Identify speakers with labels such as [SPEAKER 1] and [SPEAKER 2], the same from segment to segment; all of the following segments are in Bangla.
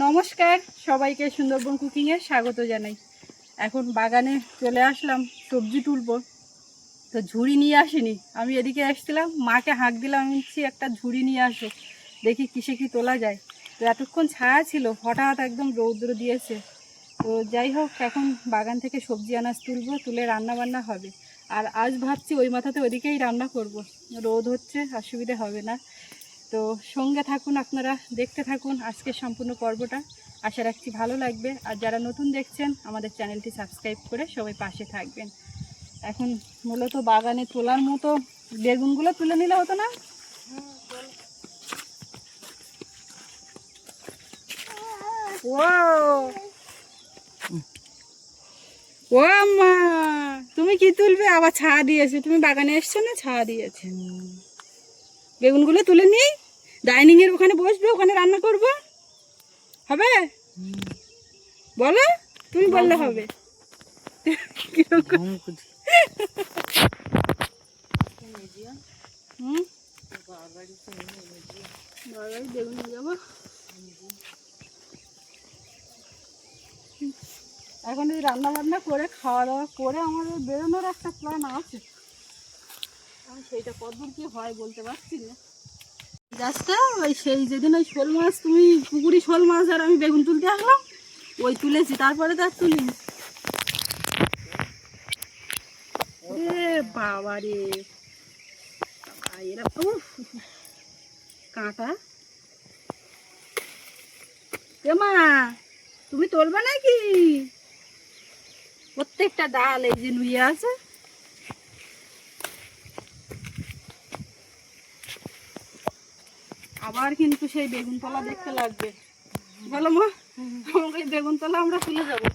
[SPEAKER 1] নমস্কার সবাইকে, সুন্দরবন কুকিংয়ে স্বাগত জানাই। এখন বাগানে চলে আসলাম, সবজি তুলবো। তো ঝুড়ি নিয়ে আসিনি, আমি এদিকে আসছিলাম, মাকে হাঁক দিলাম, আমি একটা ঝুড়ি নিয়ে আসো, দেখি কিসে কি তোলা যায়। তো এতক্ষণ ছায়া ছিল, হঠাৎ একদম রৌদ্র দিয়েছে। তো যাই হোক, এখন বাগান থেকে সবজি আনাজ তুলবো, তুলে রান্না বান্না হবে। আর আজ ভাবছি ওই মাথাতে ওদিকেই রান্না করব, রোদ হচ্ছে, অসুবিধে হবে না। তো সঙ্গে থাকুন, আপনারা দেখতে থাকুন আজকের সম্পূর্ণ পর্বটা। আশা রাখছি ভালো লাগবে। আর যারা নতুন দেখছেন আমাদের চ্যানেলটি সাবস্ক্রাইব করে সবাই পাশে থাকবেন। এখন মূলত বাগানে তোলার মতো বেগুনগুলো তুলে নিলে হতো না? ও মা, তুমি কি তুলবে? আবার ছায়া দিয়েছে, তুমি বাগানে এসছো না, ছায়া দিয়েছে। বেগুনগুলো তুলে নিই, ডাইনিং এর ওখানে বসবে, ওখানে রান্না করবো, হবে? বলো, তুমি বললে হবে। বেগুন নিয়ে যাবো এখন। এই রান্না বান্না করে খাওয়া দাওয়া করে আমাদের বেরোনোর একটা প্ল্যান আছে। আমি সেইটা কতদূর কি হয় বলতে পারছি না। গাছটা ওই সেই যেদিন ওই শোল মাছ, তুমি পুকুরি শোল মাছ আর আমি বেগুন তুলতে আসলাম, ওই তুলেছি, তারপরে তো আর তুলিনি। বাবা রে, এরা কাঁটা। মা, তুমি তুলবে নাকি? প্রত্যেকটা ডাল এই যে নুয়ে আছে। আবার কিন্তু সেই বেগুন তলা দেখতে লাগবে, বলো মা? আমাকে বেগুন তলা আমরা তুলে যাবো।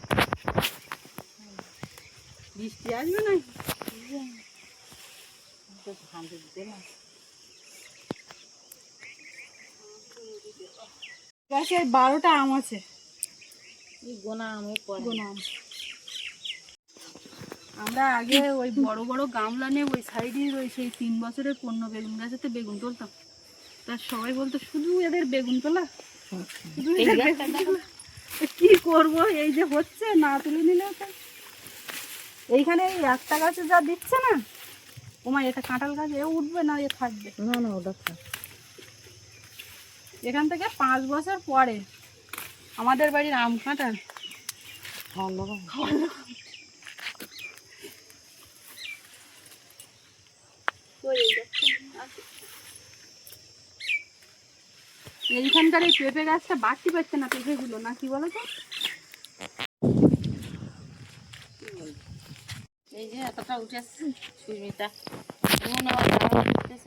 [SPEAKER 1] বৃষ্টি আসবে না? গাছে 12টা আম আছে, গোনা আম। আমরা আগে ওই বড় বড় গামলা নিয়ে ওই সাইডের ওই সেই 3 বছরের পণ্য বেগুন গাছেতে বেগুন তুলতাম। তার সবাই বলতো শুধু এদের বেগুন তোলা, শুধু এদের বেগুন তোলা। কি করবো, এই যে হচ্ছে, না তুলে নিলে তো। এইখানে এই একটা গাছে যা দিচ্ছে না, ওমা, এটা কাঁঠাল গাছ, এ উঠবে না, এ থাকবে না। না, ওটা এখান থেকে 5 বছর পরে আমাদের বাড়ির আম কাঁঠাল এইখানকার এই পেঁপে গাছটা বাড়তে পারছে না, পেঁপেগুলো, না কি বলো তো?
[SPEAKER 2] এই যে এতটা উঠেছে সুস্মিতা,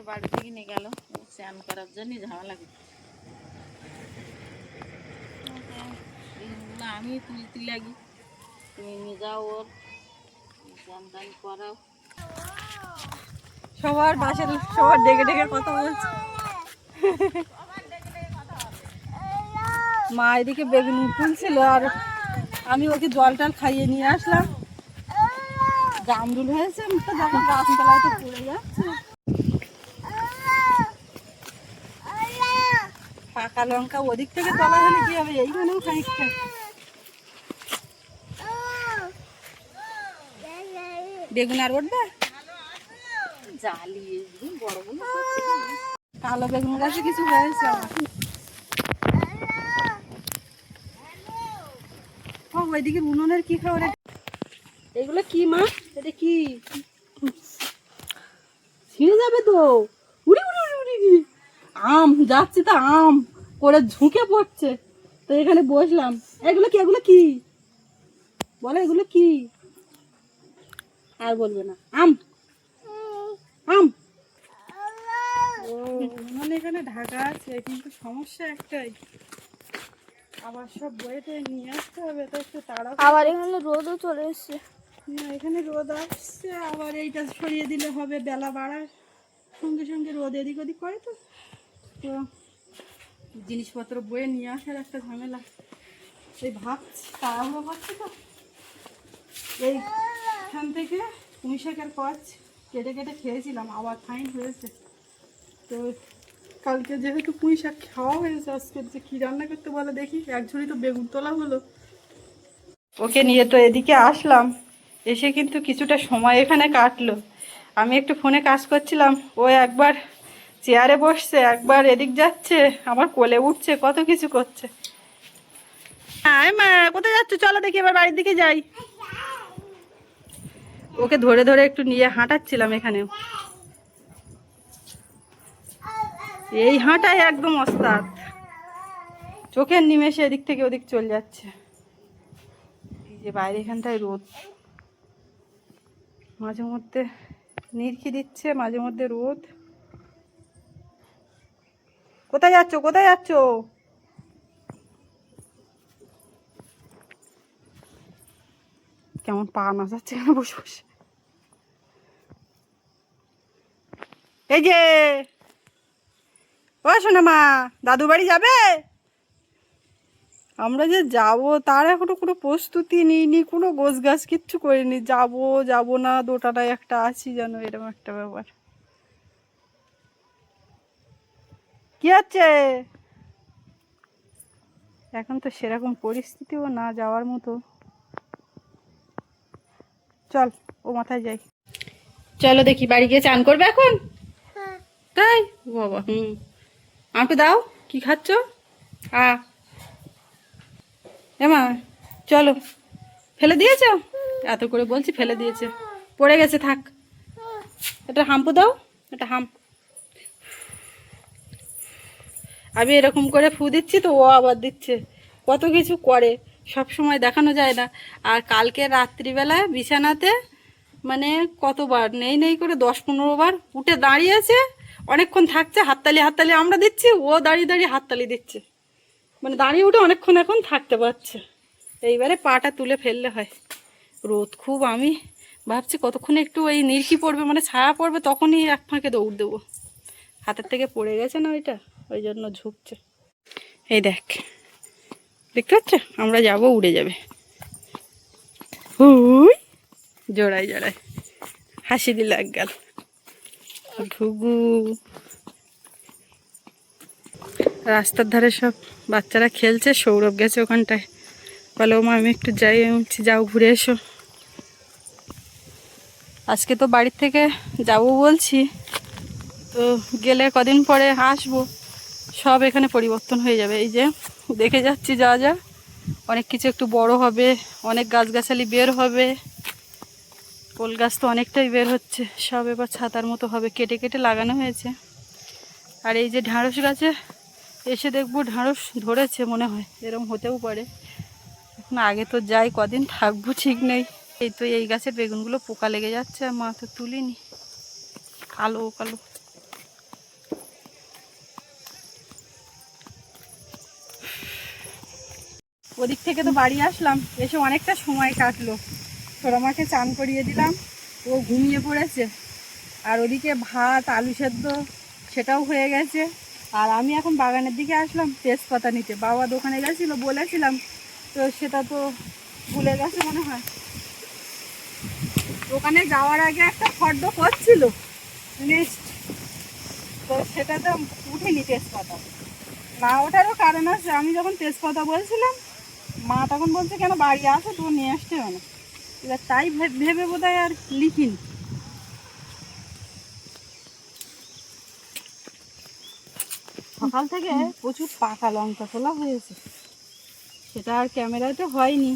[SPEAKER 2] বাড়ি থেকে নিয়ে গেল স্নান করার জন্য, ঝামেলা করছে। আমি তুলতে লাগি, তুমি নিয়ে যাও, ওর স্নান টান করাও।
[SPEAKER 1] সবার বাসার সবার ডেকে ডেকে কথা বলছে। মা এদিকে বেগুন তুলছিল আর আমি ওকে জল টল খাইয়ে নিয়ে আসলাম। জামরুল হয়েছে, দেখো গাছতলায় তো পড়ে যাচ্ছে। পাকা লঙ্কা ওদিক থেকে তোলা হলে কি হবে, এইখানেও খানিকটা। বেগুন আর উঠবে,
[SPEAKER 2] জ্বালিয়ে বড়গুলো
[SPEAKER 1] কালো বেগুন গাছে কিছু হয়েছে। ওইদিকে উনুনের কি খাবার, এগুলো কি মা? এটা কি ছিঁড়ে যাবে তো। উড়ি উড়ি উড়ি উড়ি, আম যাচ্ছে, তা আম করে ঝুঁকে পড়ছে। তো এখানে বসলাম। এগুলো কি, এগুলো কি বলে, এগুলো কি? আর বলবে না। আম আম মানে এখানে ঢাকা আছে, কিন্তু সমস্যা একটাই, আবার সব বইতে নিয়ে আসতে হবে, তো একটু তাড়া।
[SPEAKER 3] আবার এখানে রোদও চলে এসছে।
[SPEAKER 1] না, এখানে রোদ আসছে, আবার এইটা সরিয়ে দিলে হবে, বেলা বাড়ার সঙ্গে সঙ্গে রোদ এদিক ওদিক করে। তো তো জিনিসপত্র বয়ে নিয়ে আসার একটা ঝামেলা। এই ভাবছি, তাড়াহুড়ো করছে তো। এইখান থেকে পুঁই শাকের কচ কেটে কেটে খেয়েছিলাম, আবার ফাইন হয়েছে। তো কালকে যেহেতু পুঁই শাক খাওয়া হয়েছে, আজকে যে কী রান্না করতে বলে দেখি। এক ঝুড়ি তো বেগুন তোলা হলো। ওকে নিয়ে তো এদিকে আসলাম, এসে কিন্তু কিছুটা সময় এখানে কাটলো। আমি একটু ফোনে কাজ করছিলাম, ও একবার চেয়ারে বসছে, একবার এদিক যাচ্ছে, আমার কোলে উঠছে, কত কিছু করছে। হ্যাঁ মা, কোথায় যাচ্ছ? চলো দেখি এবার বাড়ির দিকে যাই। ওকে ধরে ধরে একটু নিয়ে হাঁটাচ্ছিলাম এখানেও। এই হাঁটাই একদম ওস্তাদ, চোখের নিমেষে এদিক থেকে ওদিক চলে যাচ্ছে। এই যে বাইরে এখানটায় রোদ, মাঝে মধ্যে নিরখি দিচ্ছে, মাঝে মধ্যে রোদ। কোথায় যাচ্ছ, কোথায় যাচ্ছ? কেমন পা নাচাচ্ছে কেন বসে বসে। এই যে ও শোনা মা, দাদু বাড়ি যাবে? আমরা যে যাব তার এখনো কোনো প্রস্তুতি নিইনি, কোনো গোছ গাছ কিচ্ছু করিনি। যাব যাব না দোটানায় একটা আছি যেন, এরকম একটা ব্যাপার। কি হচ্ছে? এখন তো সেরকম পরিস্থিতিও না যাওয়ার মতো। চল ও মাথায় যাই। চলো দেখি, বাড়ি গিয়ে চান করবে এখন? তাই বাবা, আমাকে দাও। কি খাচ্ছ? এমা চলো। ফেলে দিয়েছ? এত করে বলছি ফেলে দিয়েছে, পড়ে গেছে, থাক। এটা হাম্পু দাও, এটা হাম্প। আমি এরকম করে ফু দিচ্ছি তো ও আবার দিচ্ছে, কত কিছু করে, সব সময় দেখানো যায় না। আর কালকে রাত্রিবেলায় বিছানাতে মানে কতবার নেই নেই করে 10-15 বার উঠে দাঁড়িয়েছে, অনেকক্ষণ থাকছে, হাততালি হাততালি আমরা দিচ্ছি, ও দাঁড়িয়ে দাঁড়িয়ে হাততালি দিচ্ছে, মানে দাঁড়িয়ে উঠে অনেকক্ষণ এখন থাকতে পারছে। এইবারে পাটা তুলে ফেললে হয়। রোদ খুব, আমি ভাবছি কতক্ষণে একটু ওই নিরকি পড়বে, মানে ছায়া পড়বে, তখনই এক ফাঁকে দৌড় দেবো। হাতের থেকে পড়ে গেছে না ওইটা, ওই জন্য ঝুঁকছে। এই দেখ, দেখতে পাচ্ছ? আমরা যাব, উড়ে যাবে। হুই, জোড়ায় জোড়ায় হাসি দিল এক গাল। ঘুঘু। রাস্তার ধারে সব বাচ্চারা খেলছে, সৌরভ গেছে ওখানটায়, বলে ও মা আমি একটু যাই। আমি বলছি যাও, ঘুরে এসো। আজকে তো বাড়ির থেকে যাব বলছি, তো গেলে কদিন পরে আসবো, সব এখানে পরিবর্তন হয়ে যাবে। এই যে দেখে যাচ্ছি, যা যা অনেক কিছু একটু বড় হবে, অনেক গাছগাছালি বের হবে। পোল গাছ তো অনেকটাই বের হচ্ছে, সব এবার ছাতার মতো হবে, কেটে কেটে লাগানো হয়েছে। আর এই যে ঢ্যাঁড়স গাছে এসে দেখবো ঢ্যাঁড়স ধরেছে মনে হয়, এরকম হতেও পারে। এখন আগে তো যাই, কদিন থাকবো ঠিক নেই। এই তো এই গাছের বেগুনগুলো পোকা লেগে যাচ্ছে, আর মা তো তুলিনি, কালো কালো। ওদিক থেকে তো বাড়ি আসলাম, এসে অনেকটা সময় কাটলো। ছোটো মাকে চান করিয়ে দিলাম, ও ঘুমিয়ে পড়েছে। আর ওদিকে ভাত আলু সেদ্ধ সেটাও হয়ে গেছে। আর আমি এখন বাগানের দিকে আসলাম তেজপাতা নিতে। বাবা দোকানে গেছিলো বলেছিলাম, তো সেটা তো ভুলে গেছে মনে হয়। দোকানে যাওয়ার আগে একটা ফর্দ করছিল লিস্ট, তো সেটাতে উঠিনি তেজপাতা। না ওঠারও কারণ আছে, আমি যখন তেজপাতা বলছিলাম মা তখন বলছে কেন বাড়ি আসো, তো নিয়ে আসতে হবে না। এবার তাই ভেবে বোধহয় আর লিখিনি। সকাল থেকে প্রচুর পাকা লঙ্কা তোলা হয়েছে, সেটা আর ক্যামেরাতে হয়নি।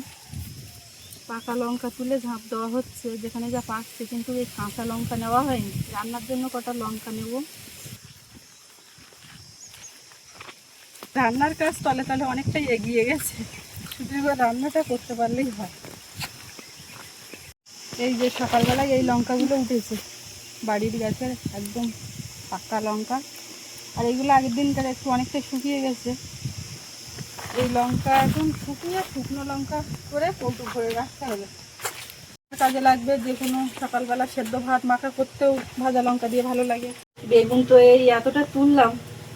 [SPEAKER 1] পাকা লঙ্কা তুলে ঝাঁপ দেওয়া হচ্ছে যেখানে যা পাকছে, কিন্তু এই কাঁচা লঙ্কা নেওয়া হয়নি। রান্নার জন্য কটা লঙ্কা নেব। রান্নার কাজ তলে তলে অনেকটাই এগিয়ে গেছে, শুধু এবার রান্নাটা করতে পারলেই হয়। এই যে সকালবেলায় এই লঙ্কাগুলো উঠেছে বাড়ির গাছের, একদম পাকা লঙ্কা। আর এইগুলো আগের দিনকার একটু অনেকটাই শুকিয়ে গেছে। এই লঙ্কা এখন শুকিয়ে শুকনো লঙ্কা করে কৌটো ভরে রাখতে হবে, কাজে লাগবে। যে কোনো সকালবেলা সেদ্ধ ভাত মাখা করতেও ভাজা লঙ্কা দিয়ে ভালো লাগে। বেগুন তো এই এতটা তুললাম,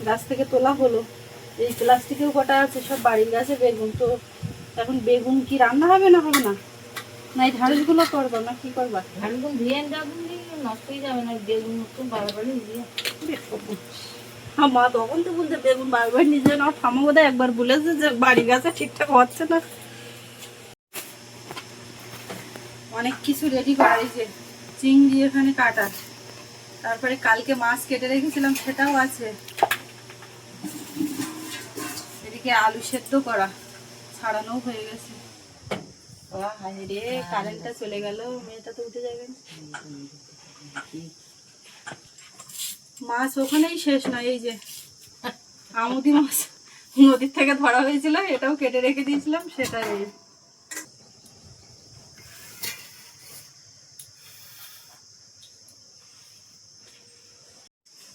[SPEAKER 1] গাছ থেকে তোলা হলো। এই প্লাস্টিকেও কটা আছে, সব বাড়ির গাছে বেগুন। তো এখন বেগুন কি রান্না হবে না হবে না, না এই ঢাড়সগুলো করবো না কি করবা?
[SPEAKER 2] ধানগুলো ধুয়ে যাবেন, নষ্ট হয়ে যাবে না, বেগুন মতো বারবারই দিয়ে
[SPEAKER 1] মা তখন তো বলতে বেগুন বারবার নিজে না ঠামা বোধহয় একবার বলেছে যে বাড়ি গাছে ঠিকঠাক হচ্ছে না। অনেক কিছু রেডি করা হয়েছে, চিংড়ি এখানে কাটা, তারপরে কালকে মাছ কেটে রেখেছিলাম সেটাও আছে, এদিকে আলু সেদ্ধ করা ছাড়ানো হয়ে গেছে। রে কারেন্টটা চলে গেল, মেয়েটা তো উঠে যাবে। মাছ ওখানেই শেষ নয়, এই যে আমুদি মাছ নদীর থেকে ধরা হয়েছিল, এটাও কেটে রেখে দিয়েছিলাম, সেটাই।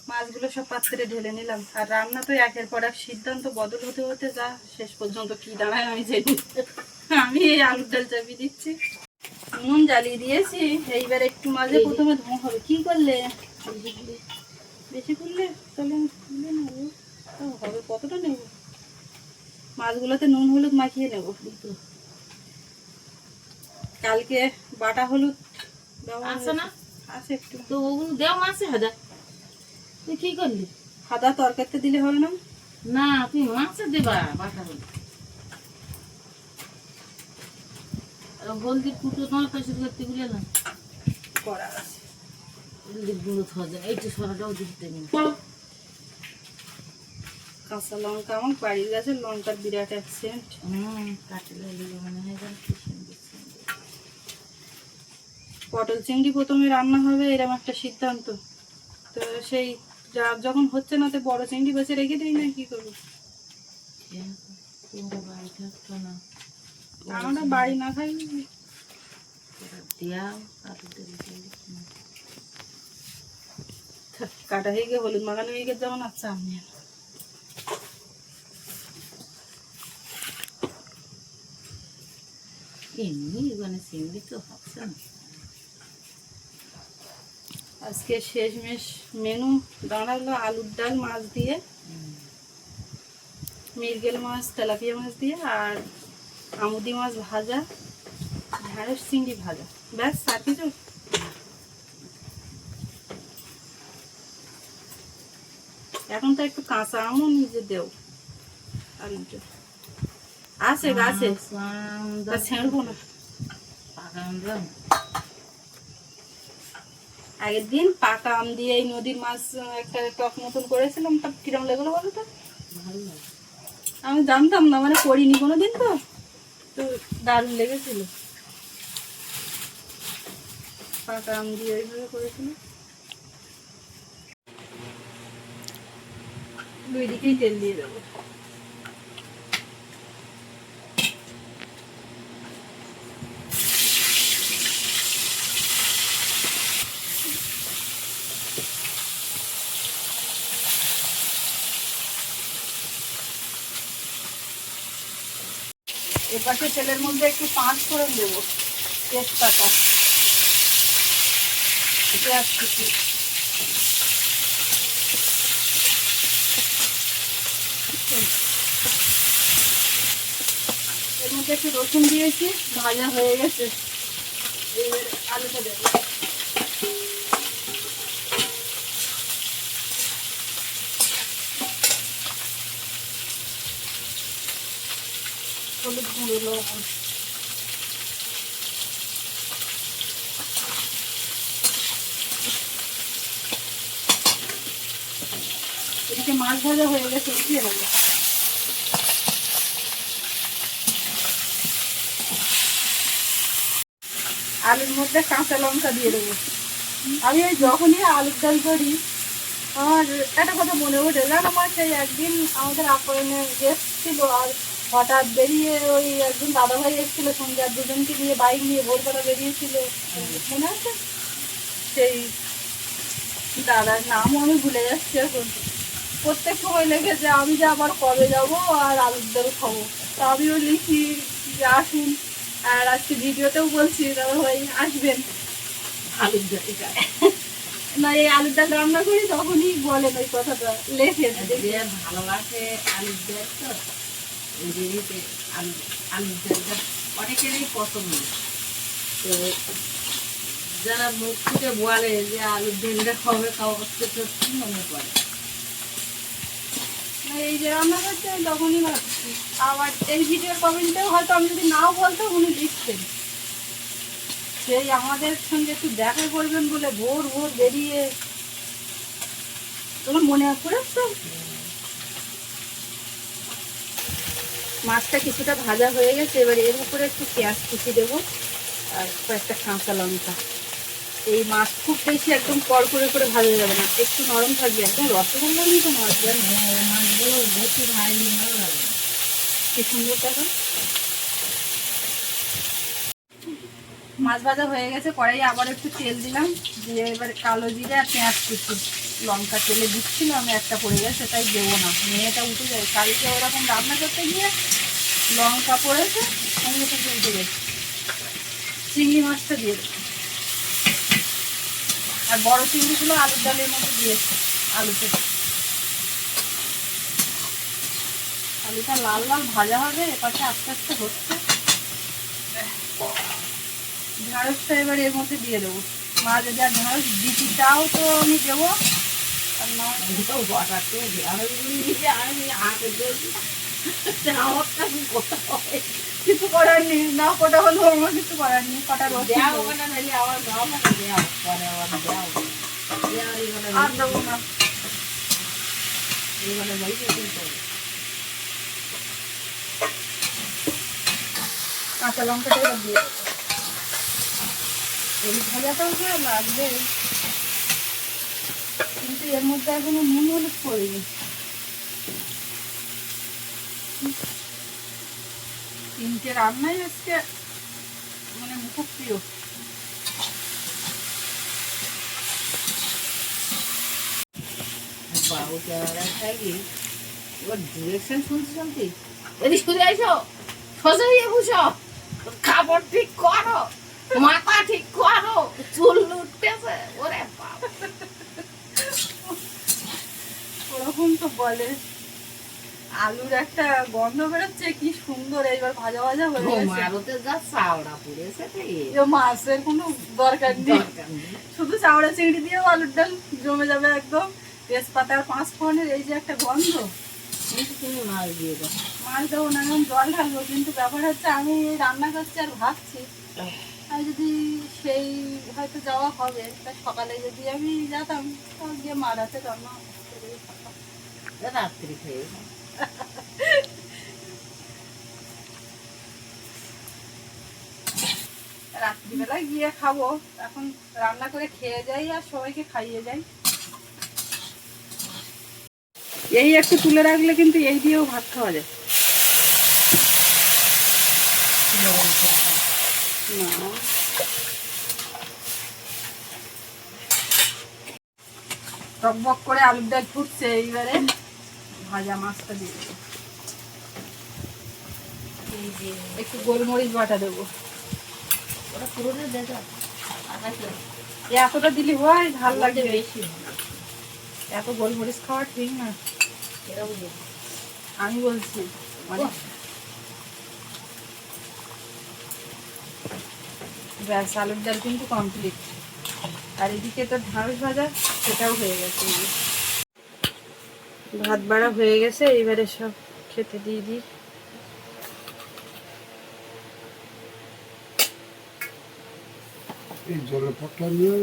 [SPEAKER 1] মাছগুলো সব পাত্রে ঢেলে নিলাম। আর রান্না তো একের পর এক সিদ্ধান্ত বদল হতে হতে যা শেষ পর্যন্ত কি দাঁড়ায় আমি জানি। আমি এই আলুর ডাল চাপিয়ে দিচ্ছি, নুন জ্বালিয়ে দিয়েছি। এইবার একটু মাঝে প্রথমে ধোঁয়া হবে। কি করলে বেশি করলে তাহলে আমি তুলে নেবো, হবে কতটা নেব? মাছগুলোতে নুন হলুদ মাখিয়ে নেব। কালকে বাটা হলুদ
[SPEAKER 2] আছে না?
[SPEAKER 1] আছে একটু।
[SPEAKER 2] তো ওগুলো দেও মাছে হাদা। তুই কি করলি?
[SPEAKER 1] আদা তরকারিতে দিলে হবে না?
[SPEAKER 2] না তুই মাছে দেবা বাটা হলুদ। হলদি কুটো তোমার পাশে করতে গুলে না
[SPEAKER 1] করা আছে।
[SPEAKER 2] হলদি গুঁড়ো খাওয়া যায়, এইটা সরাটাও দিতে নেই।
[SPEAKER 1] কাঁচা লঙ্কা, আমার বাড়ির গাছের লঙ্কার বিরাট অ্যাক্সেন্ট।
[SPEAKER 2] কাটলে মনে হয় যেন কি সুন্দর সুন্দর।
[SPEAKER 1] পটল চিংড়ি প্রথমে রান্না হবে এরকম একটা সিদ্ধান্ত। তো সেই যখন হচ্ছে না তো বড় চিংড়ি বেছে রেখে দিই, না কি করবো?
[SPEAKER 2] তোমরা বাড়ি থাকতো না,
[SPEAKER 1] আমরা বাড়ি না খাই
[SPEAKER 2] দেয়াও কাটু দেবে।
[SPEAKER 1] কাটা হয়ে গিয়ে হলুদ মাখানো হয়ে গেছে যেমন। আচ্ছা আমি
[SPEAKER 2] এমনি মানে চিংড়ি তো হচ্ছে না।
[SPEAKER 1] আজকে শেষমেশ মেনু দাঁড়ালো আলুর ডাল মাছ দিয়ে, মৃগেল মাছ তেলাপিয়া মাছ দিয়ে, আর আমুদি মাছ ভাজা, ঢেঁড়স চিংড়ি ভাজা, ব্যাস। আর কিছু এখন তো একটু কাঁচা আমও নিজে দেও। আলুটা আছে গাছে, ছেড়বো না। আগের দিন পাকা আম দিয়ে এই নদীর মাছ একটা টক মতন করেছিলাম, তা কিরম লেগেলো বলো তো?
[SPEAKER 2] ভালো লাগে।
[SPEAKER 1] আমি জানতাম না, মানে করিনি কোনোদিন, তো তো দারুণ লেগেছিল। পাকা আম দিয়ে ওইভাবে করেছিল। দুই দিকেই তেল দিয়ে দেবো। এপাশে তেলের মধ্যে একটু 5 ফোড়ন দেবো, তেজপাতা, পেঁয়াজ কুচি, এর মধ্যে একটু রসুন দিয়েছি, ভাজা হয়ে গেছে। এবার আলুটা দেবো। হলুদ গুঁড়ো, লবণ, এদিকে মাছ ভাজা হয়ে গেছে, উঠিয়ে নেবো। আলুর মধ্যে কাঁচা লঙ্কা দিয়ে দেবো। আমি ওই যখনই আলুর ডাল করি আমার একটা কথা মনে ওঠে, জানো মা, সেই একদিন আমাদের আপ্যায়নে গেস্ট ছিল, আর হঠাৎ বেরিয়ে ওই একজন দাদাভাই এসেছিল সঙ্গে, আর দুজনকে নিয়ে বাইক নিয়ে ভোরবেলা বেরিয়েছিল, মনে আছে? সেই দাদার নামও আমি ভুলে যাচ্ছি এখন। প্রত্যেক সময় লেগেছে আমি যে আবার কবে যাবো আর আলুর ডাল খাবো, তা আমিও লিখি যে আসুন। আর আজকে ভিডিওতেও বলছি দাদা ভাই আসবেন আলুর ডাল খায়। না এই আলুর ডাল রান্না করি তখনই বলেন ওই কথাটা, লেখে
[SPEAKER 2] ভালোবাসে আলুর ডাল, তো ওই জন্যই আলুর ডালটা অনেকেরই পছন্দ। তো যারা মুখ থেকে বলে যে আলুর ডালটা খাবে, খাওয়া সত্যি মনে পড়ে।
[SPEAKER 1] এই যে রান্না করছে তখনই ভাবছি। আবার এই ভিডিওর কমেন্টেও হয়তো আমি যদি নাও বলতাম উনি লিখতেন, সেই আমাদের সঙ্গে একটু দেখা করবেন বলে ভোর ভোর বেরিয়ে। তোমার মনে পড়েছে? মাছটা কিছুটা ভাজা হয়ে গেছে, এবার এর উপরে একটু পেঁয়াজ কুচি দেবো আর কয়েকটা কাঁচা লঙ্কা। এই মাছ খুব বেশি একদম কড়কড়ে করে ভাজা যাবে না, একটু নরম থাকবে, একদম রসগোল্লার মতো মাছ।
[SPEAKER 2] মাছগুলো বেশি ভাজলে ভালো লাগে।
[SPEAKER 1] কি সুন্দর দেখো। মাছ ভাজা হয়ে গেছে, কড়াই আবার একটু তেল দিলাম, দিয়ে এবার কালো জিরে আর পেঁয়াজ কুচি লঙ্কা তেলে দিচ্ছিল, আমি একটা পড়ে গেছে তাই দেবো না, মেয়েটা উঠে যায়। কালকে ওরকম রান্না করতে গিয়ে লঙ্কা পড়েছে, সঙ্গে সঙ্গে উঠে গেছে। চিংড়ি মাছটা দিয়ে দেবো, আর বড় চিংড়িগুলো আলুর ডালের মধ্যে দিয়েছে। আলুতে আলুটা লাল লাল ভাজা হবে, এপাশে আস্তে আস্তে হচ্ছে। ঢ্যাঁড়সটা এবার এর মধ্যে দিয়ে দেবো। মা যদি আর ঢ্যাঁড়স দিতে চাও তো আমি দেবো, আর না কিছু করার নেই। না কটা হলো আমার কিছু করার নেই, কটা রোজ আর দেবো না। কাঁচা লঙ্কাটা এবার দিয়ে দেবো। এই ভাজাটাও খারাপ লাগবে, কিন্তু এর মধ্যে এখনো নুন হলুদ পড়েনি। তিনটে রান্নাই আজকে মানে খুব প্রিয়।
[SPEAKER 2] বাবু চেহারা থাকি এবার ডিরেকশন শুনছি শুনছি, এদিক সরে আসো, সোজা হয়ে বসো, খাবার ঠিক করো, মাথা ঠিক করো, চুল উঠতেছে, ওরে বাবা।
[SPEAKER 1] ওরকম তো বলে। আলুর একটা গন্ধ বেরোচ্ছে, কি সুন্দর। এইবার ভাজা ভাজা হয়ে গেছে।
[SPEAKER 2] মারুতে যা চাওড়া পড়েছে
[SPEAKER 1] এ মাছের কোনো দরকার নেই, শুধু চাওড়া চিংড়ি দিয়েও আলুর ডাল জমে যাবে একদম। তেজপাতা আর 5 ফোড়নের এই যে একটা গন্ধ।
[SPEAKER 2] তুমি মাছ দিয়ে দাও।
[SPEAKER 1] মাছ দেবো না, এখন জল ঢালবো। কিন্তু ব্যাপার হচ্ছে আমি এই রান্না করছি আর ভাবছি, আর যদি সেই হয়তো যাওয়া হবে, তা সকালে যদি আমি যেতাম তাহলে গিয়ে মার হাতে রান্না করেই খেতাম।
[SPEAKER 2] রাত্রি খেয়ে
[SPEAKER 1] রাত্রিবেলা গিয়ে খাবো, এখন রান্না করে খেয়ে যাই আর সবাইকে খাইয়ে যাই। এই একটু তুলে রাখলে কিন্তু এই দিয়েও ভাত খাওয়া যায়। না, টকবক করে আলুর ডাল ফুটছে, এইবারে ভাজা মাছটা দিয়ে দেবো। একটু গোলমরিচ বাটা দেবো।
[SPEAKER 2] ওরা পুরোটা দিয়ে দাও।
[SPEAKER 1] এতটা দিলে হয়, ভাল লাগবে
[SPEAKER 2] বেশি
[SPEAKER 1] এত গোলমরিচ খাওয়া ঠিক না, আমি বলছি। মানে ব্যাস, আলুর ডাল কিন্তু কমপ্লিট। আর এদিকে তো ঢ্যাঁড়স ভাজা, সেটাও হয়ে গেছে। ভাত বাড়া হয়ে গেছে, এইবারে সব খেতে দিয়ে দিই।
[SPEAKER 4] এই জলের পটটা নিয়ে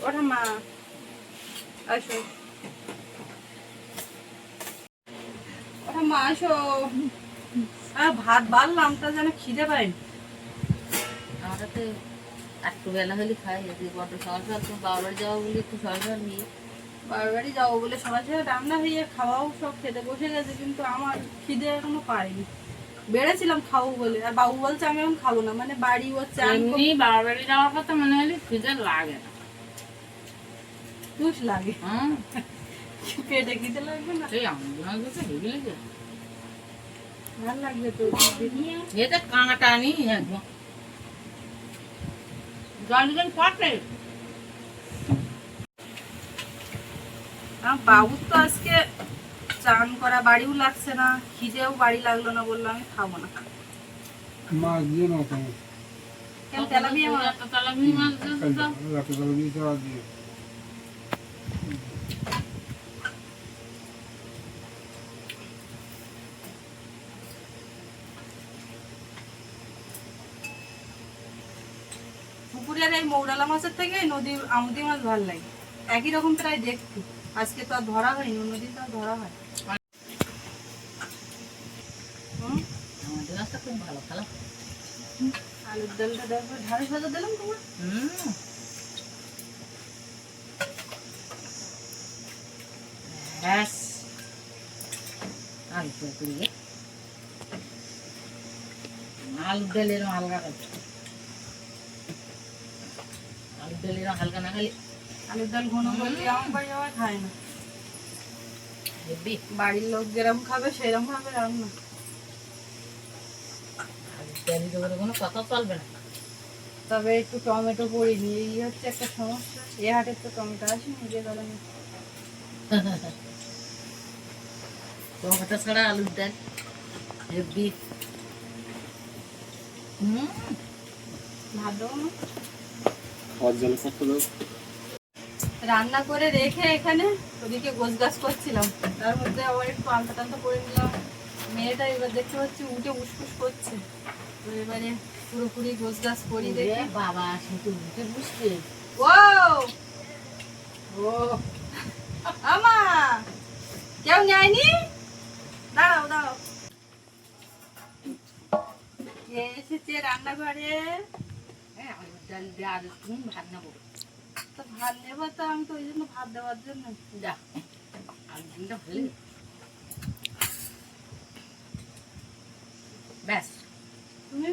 [SPEAKER 1] ওটা মা আসো, ওটা মা আসো। ভাত বাড়লাম, তা যেন খিদে পাইনি।
[SPEAKER 2] আমরা তো একটু বেলা হলে খাই, বড্ড সকাল সকাল তুমি বাবার বাড়ি যাবো বলে একটু সকাল সকাল নিয়ে
[SPEAKER 1] বাড়ি যাবো বলে সবার সাথে রান্না হয়ে খাওয়াও সব খেতে বসে গেছে, কিন্তু আমার খিদে এখনো পাইনি। বেড়েছিলাম খাবো বলে, আর বাবু বলছে আমি এখন খাবো না, মানে বাড়ি ও চান
[SPEAKER 2] এমনি বাবার বাড়ি যাওয়ার কথা মনে হলে খিদে লাগে না,
[SPEAKER 1] তুষ লাগে।
[SPEAKER 2] হ্যাঁ
[SPEAKER 1] পেটে খিদে লাগবে না,
[SPEAKER 2] সেই আমার কাছে হেভি লাগে,
[SPEAKER 1] ভাল লাগবে তো।
[SPEAKER 2] এতে কাঁটা নি একদম জল দিলেন পাটে।
[SPEAKER 1] বাবুর তো আজকে চান করা বাড়িও লাগছে না, খিদেও বাড়ি লাগলো না, বললো আমি খাবো না।
[SPEAKER 4] মাছ দিয়ে না তো
[SPEAKER 1] কেন তেলাপিয়া মাছ?
[SPEAKER 2] একটা তেলাপিয়া মাছ দিয়ে দাও।
[SPEAKER 4] রাতে তারা দিয়ে চাওয়া দিয়ে
[SPEAKER 1] পুকুরের এই মৌরালা মাছের থেকে নদীর আমুদি মাছ ভালো লাগে, একই রকম প্রায় দেখতে। আজকে তো আর ধরা হয়নি, অন্যদিন তো আর ধরা হয়। হুম,
[SPEAKER 2] আমাদের মাছটা খুব ভালো খেলা।
[SPEAKER 1] আলুর ডালটা দেখো ঢাড়ি ভাজা দিলাম তোমার।
[SPEAKER 2] ব্যাস আলু ফ্রাই করি গে। আলুর ডাল এরকম হালকা খাচ্ছি, আলুর ডাল এরকম হালকা না খালি
[SPEAKER 1] আলুর ডাল ঘন করলে আমার বাড়ি আবার খায় না।
[SPEAKER 2] হেব্বি।
[SPEAKER 1] বাড়ির লোক যেরকম খাবে সেরকম ভাবে রান্না।
[SPEAKER 2] আলুর ডালের উপরে কোনো কথা চলবে না।
[SPEAKER 1] তবে একটু টমেটো পড়িনি, এই হচ্ছে একটা সমস্যা। এ হাটের তো টমেটো আসেনি, যে কারণে
[SPEAKER 2] টমেটো ছাড়া আলুর ডাল হেব্বি।
[SPEAKER 1] ভাত দেবো না।
[SPEAKER 4] খাওয়ার জল কত দাও
[SPEAKER 1] রান্না করে রেখে এখানে ওদিকে গোছ গাছ করছিলাম, তার মধ্যে আবার একটু আলতা টালতা করে নিলাম। মেয়েটা এবার দেখতে পাচ্ছি উঠে উসফুস করছে, তো এবারে পুরোপুরি গোছ গাছ করি দেখে।
[SPEAKER 2] ওরে বাবা সে তো উঠে বুঝতে।
[SPEAKER 1] ও ও আমা কেউ নেয়নি, দাঁড়াও দাঁড়াও। কে এসেছে রান্নাঘরে?
[SPEAKER 2] হ্যাঁ আলুর ডাল দিয়ে আর একটু ভাত নেবো।
[SPEAKER 1] তো ভাত নেবো, তো আমি তো ওই জন্য ভাত দেওয়ার জন্য।
[SPEAKER 2] যা আলুর ডালটা ভালো ব্যাস।
[SPEAKER 1] তুমি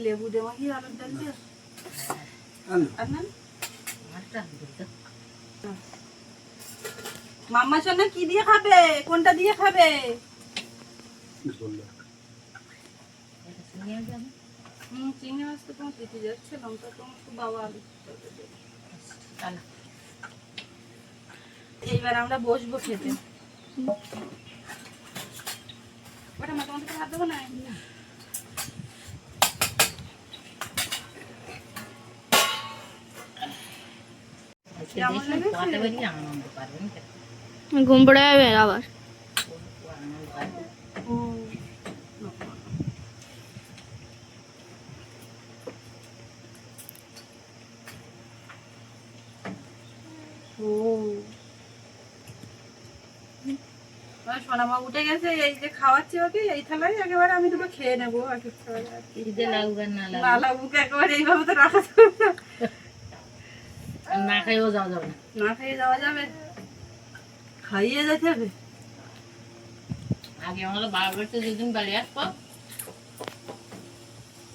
[SPEAKER 1] লেবু দেওয়া কি আলুর ডাল দিয়ে? আর না
[SPEAKER 2] মাছটা ধরতে
[SPEAKER 1] মাম্মা সোনা কি দিয়ে খাবে? কোনটা দিয়ে খাবে?
[SPEAKER 2] নিয়ে যাবে।
[SPEAKER 1] চিংড়ি মাছ তো তোমার দিতে যাচ্ছে, লঙ্কা তোমার তো বাবা আলু তরকারি দেবে।
[SPEAKER 2] চলো
[SPEAKER 1] এইবার আমরা বসবো খেতে। ওটা মা তোমাদেরকে ভাত দেবো না? কেমন লেগেছে?
[SPEAKER 2] পথে বেরিয়ে আনন্দ পারবেন।
[SPEAKER 3] ঘুম পড়ে যাবে আবার।
[SPEAKER 2] আনন্দ পারবেন।
[SPEAKER 1] ও ও সোনামা উঠে গেছে, এই যে খাওয়াচ্ছি ওকে এই থালায়, একেবারে আমি দুটো খেয়ে নেবো। আর কিছু হবে না।
[SPEAKER 2] খিদে লাগুক আর না
[SPEAKER 1] না
[SPEAKER 2] লাগুক,
[SPEAKER 1] লাগুক, একেবারে এইভাবে তো রাখা যাবে না।
[SPEAKER 2] আর না খাইও যাওয়া যাবে না।
[SPEAKER 1] না খেয়ে যাওয়া যাবে, খাইয়ে যেতে হবে।
[SPEAKER 2] আগে আমরা বাবার বাড়িতে যেদিন বাড়ি আসবো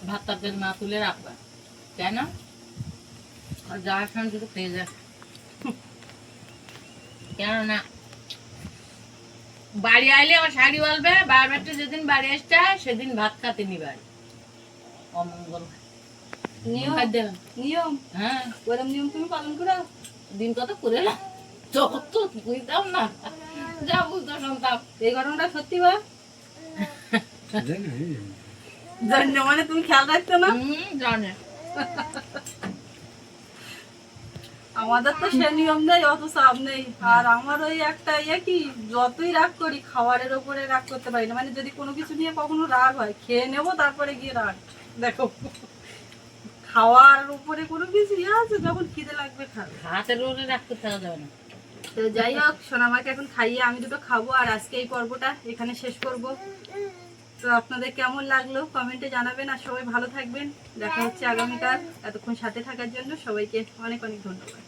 [SPEAKER 2] ভাতটা তেল না তুলে রাখবা, তাই না? আর যাওয়ার সময় দুটো খেয়ে যায়। কেননা বাড়ি আইলে আমার শাড়ি বলবে বাবার বাড়িতে যেদিন বাড়ি আসতে হয় সেদিন ভাত খাতে নি বাড়ি, অমঙ্গল হয়।
[SPEAKER 1] নিয়ম
[SPEAKER 2] খাদ্য
[SPEAKER 1] নিয়ম
[SPEAKER 2] হ্যাঁ
[SPEAKER 1] ওরম নিয়ম তুমি পালন করো।
[SPEAKER 2] দিন কত করে এলাম, তখন তো বুঝতাম না, যা বুঝতে শুনতাম।
[SPEAKER 1] এই ঘটনাটা সত্যি বা জানি না, মানে তুমি খেয়াল রাখছো না।
[SPEAKER 2] জানে
[SPEAKER 1] আমাদের তো সে নিয়ম নেই, অত চাপ নেই। আর আমার ওই একটা ইয়ে কি, যতই রাগ করি খাবারের ওপরে রাগ করতে পারি না। মানে যদি কোনো কিছু নিয়ে কখনো রাগ হয়, খেয়ে নেবো তারপরে গিয়ে রাগ। দেখো খাওয়ার উপরে কোনো কিছু ইয়ে আছে, যখন খিদে লাগবে খাবে।
[SPEAKER 2] হাতের ওরে রাখতে থাকা যাবে না।
[SPEAKER 1] তো যাই হোক, সোনামাকে এখন খাইয়ে আমি দুটো খাবো, আর আজকে এই পর্বটা এখানে শেষ করব। তো আপনাদের কেমন লাগলো কমেন্টে জানাবেন, আর সবাই ভালো থাকবেন। দেখা হচ্ছে আগামীকাল। এতক্ষণ সাথে থাকার জন্য সবাইকে অনেক অনেক ধন্যবাদ।